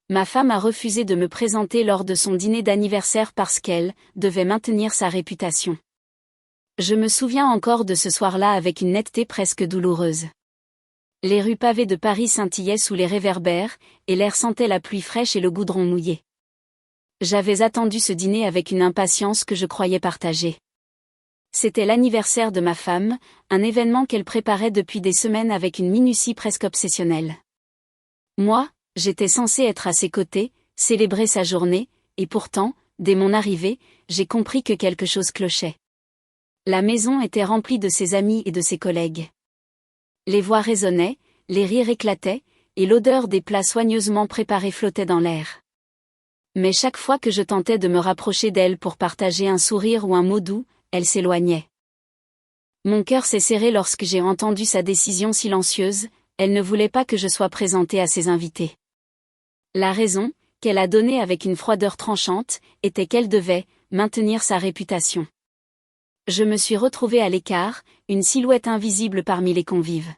Ma femme a refusé de me présenter lors de son dîner d'anniversaire parce qu'elle devait maintenir sa réputation. Je me souviens encore de ce soir-là avec une netteté presque douloureuse. Les rues pavées de Paris scintillaient sous les réverbères, et l'air sentait la pluie fraîche et le goudron mouillé. J'avais attendu ce dîner avec une impatience que je croyais partager. C'était l'anniversaire de ma femme, un événement qu'elle préparait depuis des semaines avec une minutie presque obsessionnelle. Moi, j'étais censée être à ses côtés, célébrer sa journée, et pourtant, dès mon arrivée, j'ai compris que quelque chose clochait. La maison était remplie de ses amis et de ses collègues. Les voix résonnaient, les rires éclataient, et l'odeur des plats soigneusement préparés flottait dans l'air. Mais chaque fois que je tentais de me rapprocher d'elle pour partager un sourire ou un mot doux, elle s'éloignait. Mon cœur s'est serré lorsque j'ai entendu sa décision silencieuse, elle ne voulait pas que je sois présentée à ses invités. La raison, qu'elle a donnée avec une froideur tranchante, était qu'elle devait maintenir sa réputation. Je me suis retrouvée à l'écart, une silhouette invisible parmi les convives.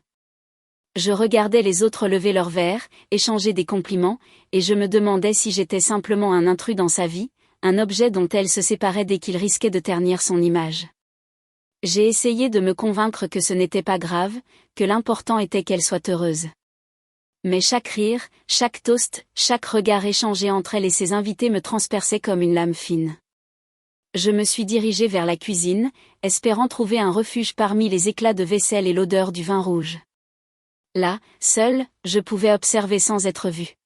Je regardais les autres lever leurs verres, échanger des compliments, et je me demandais si j'étais simplement un intrus dans sa vie, un objet dont elle se séparait dès qu'il risquait de ternir son image. J'ai essayé de me convaincre que ce n'était pas grave, que l'important était qu'elle soit heureuse. Mais chaque rire, chaque toast, chaque regard échangé entre elle et ses invités me transperçait comme une lame fine. Je me suis dirigée vers la cuisine, espérant trouver un refuge parmi les éclats de vaisselle et l'odeur du vin rouge. Là, seule, je pouvais observer sans être vue.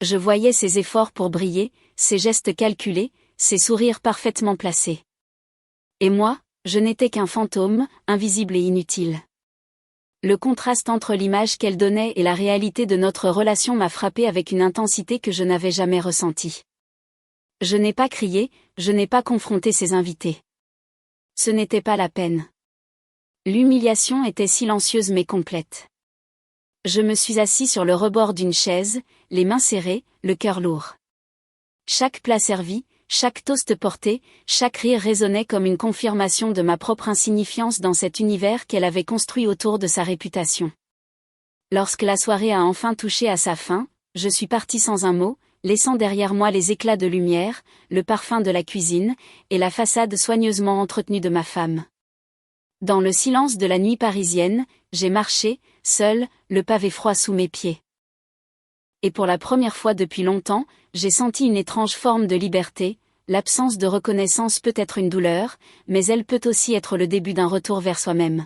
Je voyais ses efforts pour briller, ses gestes calculés, ses sourires parfaitement placés. Et moi, je n'étais qu'un fantôme, invisible et inutile. Le contraste entre l'image qu'elle donnait et la réalité de notre relation m'a frappé avec une intensité que je n'avais jamais ressentie. Je n'ai pas crié, je n'ai pas confronté ses invités. Ce n'était pas la peine. L'humiliation était silencieuse mais complète. Je me suis assis sur le rebord d'une chaise, les mains serrées, le cœur lourd. Chaque plat servi, chaque toast porté, chaque rire résonnait comme une confirmation de ma propre insignifiance dans cet univers qu'elle avait construit autour de sa réputation. Lorsque la soirée a enfin touché à sa fin, je suis partie sans un mot, laissant derrière moi les éclats de lumière, le parfum de la cuisine, et la façade soigneusement entretenue de ma femme. Dans le silence de la nuit parisienne, j'ai marché, seule, le pavé froid sous mes pieds. Et pour la première fois depuis longtemps, j'ai senti une étrange forme de liberté. L'absence de reconnaissance peut être une douleur, mais elle peut aussi être le début d'un retour vers soi-même.